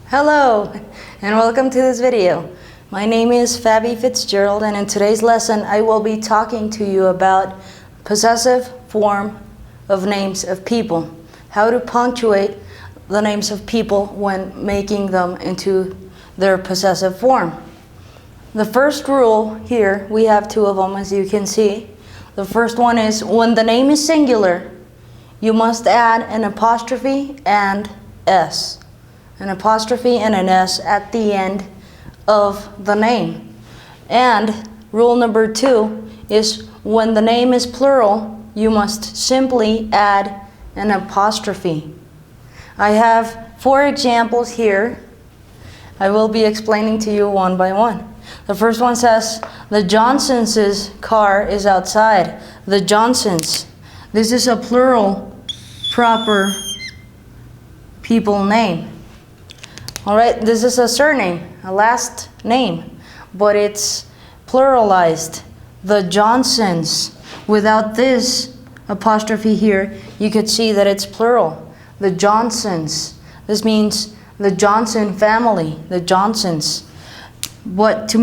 Hello and welcome to this video. My name is Faby Fitzgerald, and in today's lesson I will be talking to you about possessive form of names of people. How to punctuate the names of people when making them into their possessive form. The first rule here, we have two of them as you can see. The first one is when the name is singular, you must add an apostrophe and S. An apostrophe and an S at the end of the name. And rule number 2 is when the name is plural, you must simply add an apostrophe. I have 4 examples here. I will be explaining to you one by one. The first one says, the Johnsons' car is outside. The Johnsons. This is a plural proper people name. Alright, this is a surname, a last name, but it's pluralized. The Johnsons. Without this apostrophe here, you could see that it's plural. The Johnsons. This means the Johnson family, the Johnsons. But to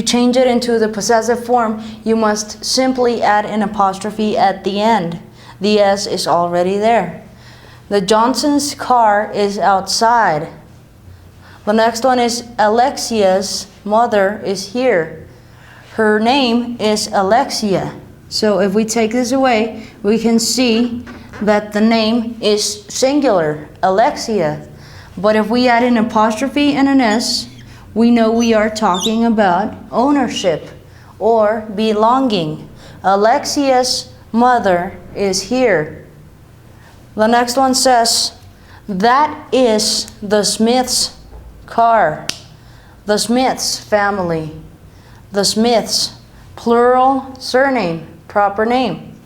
change it into the possessive form, you must simply add an apostrophe at the end. The S is already there. The Johnson's car is outside. The next one is Alexia's mother is here. Her name is Alexia. So if we take this away, we can see that the name is singular, Alexia. But if we add an apostrophe and an S, we know we are talking about ownership or belonging. Alexia's mother is here. The next one says, that is the Smith's car. The Smiths family. The Smiths, plural surname, proper name.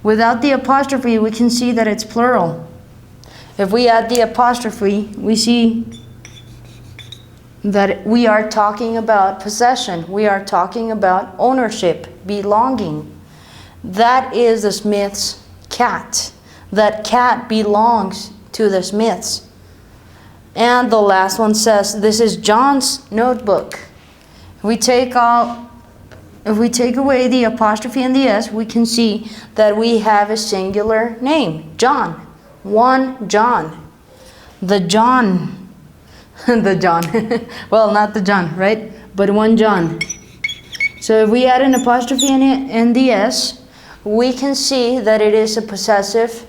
Without the apostrophe, we can see that it's plural. If we add the apostrophe, we see that we are talking about possession. We are talking about ownership, belonging. That is the Smith's cat. That cat belongs to the Smiths. And the last one says, this is John's notebook. If we take away the apostrophe and the S, we can see that we have a singular name, John. One John. The John. The John. Well, not the John, right? But one John. So if we add an apostrophe and the S, we can see that it is a possessive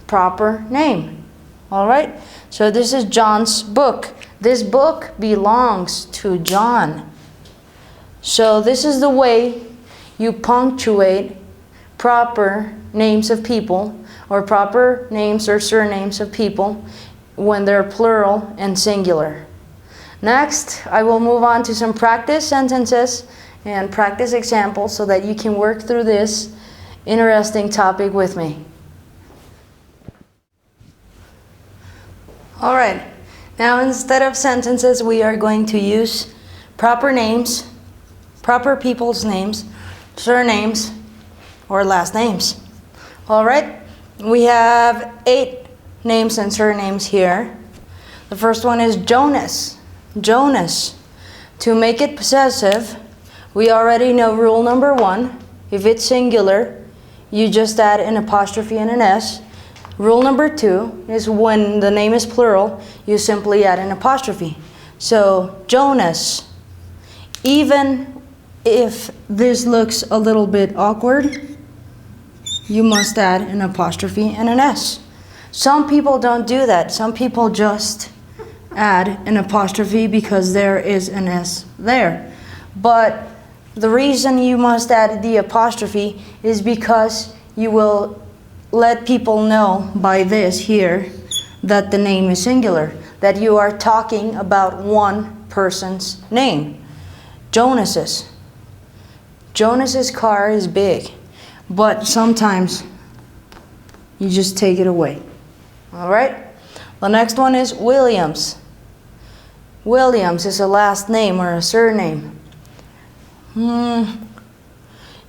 proper name. All right? So this is John's book. This book belongs to John. So this is the way you punctuate proper names of people, or proper names or surnames of people when they're plural and singular. Next, I will move on to some practice sentences and practice examples so that you can work through this interesting topic with me. Alright, now instead of sentences, we are going to use proper names, proper people's names, surnames, or last names. Alright, we have 8 names and surnames here. The first one is Jonas. Jonas. To make it possessive, we already know rule number 1. If it's singular, you just add an apostrophe and an S. Rule number 2 is when the name is plural, you simply add an apostrophe. So, Jonas. Even if this looks a little bit awkward, you must add an apostrophe and an S. Some people don't do that. Some people just add an apostrophe because there is an S there. But the reason you must add the apostrophe is because you will let people know by this here that the name is singular, that you are talking about one person's name. Jonas's. Jonas's car is big, but sometimes you just take it away. All right? The next one is Williams. Williams is a last name or a surname.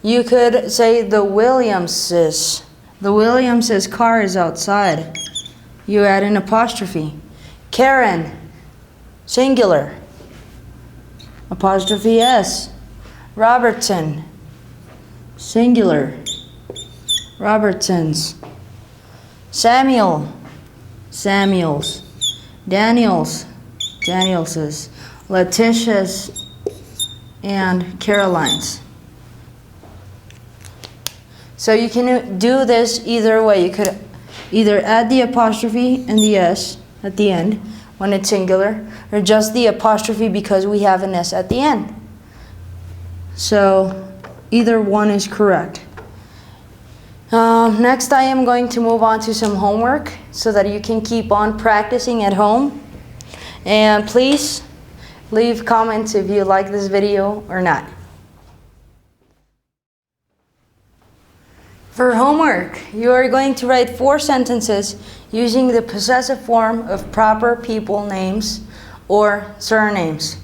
You could say the Williamses. The Williams' car is outside. You add an apostrophe. Karen, singular. Apostrophe S. Robertson, singular. Robertsons. Samuel, Samuels. Daniels, Danielses. Letitia's, and Caroline's. So you can do this either way. You could either add the apostrophe and the S at the end when it's singular, or just the apostrophe because we have an S at the end. So either one is correct. Next I am going to move on to some homework so that you can keep on practicing at home. And please leave comments if you like this video or not. For homework, you are going to write 4 sentences using the possessive form of proper people names or surnames.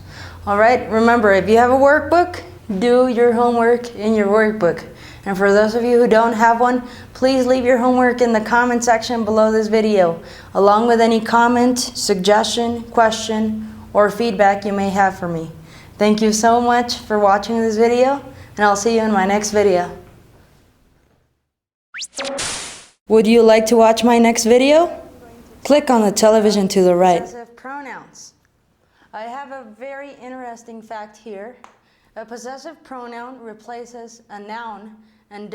Alright, remember, if you have a workbook, do your homework in your workbook. And for those of you who don't have one, please leave your homework in the comment section below this video, along with any comment, suggestion, question, or feedback you may have for me. Thank you so much for watching this video, and I'll see you in my next video. Would you like to watch my next video? Click on the television to the right. Possessive pronouns. I have a very interesting fact here. A possessive pronoun replaces a noun and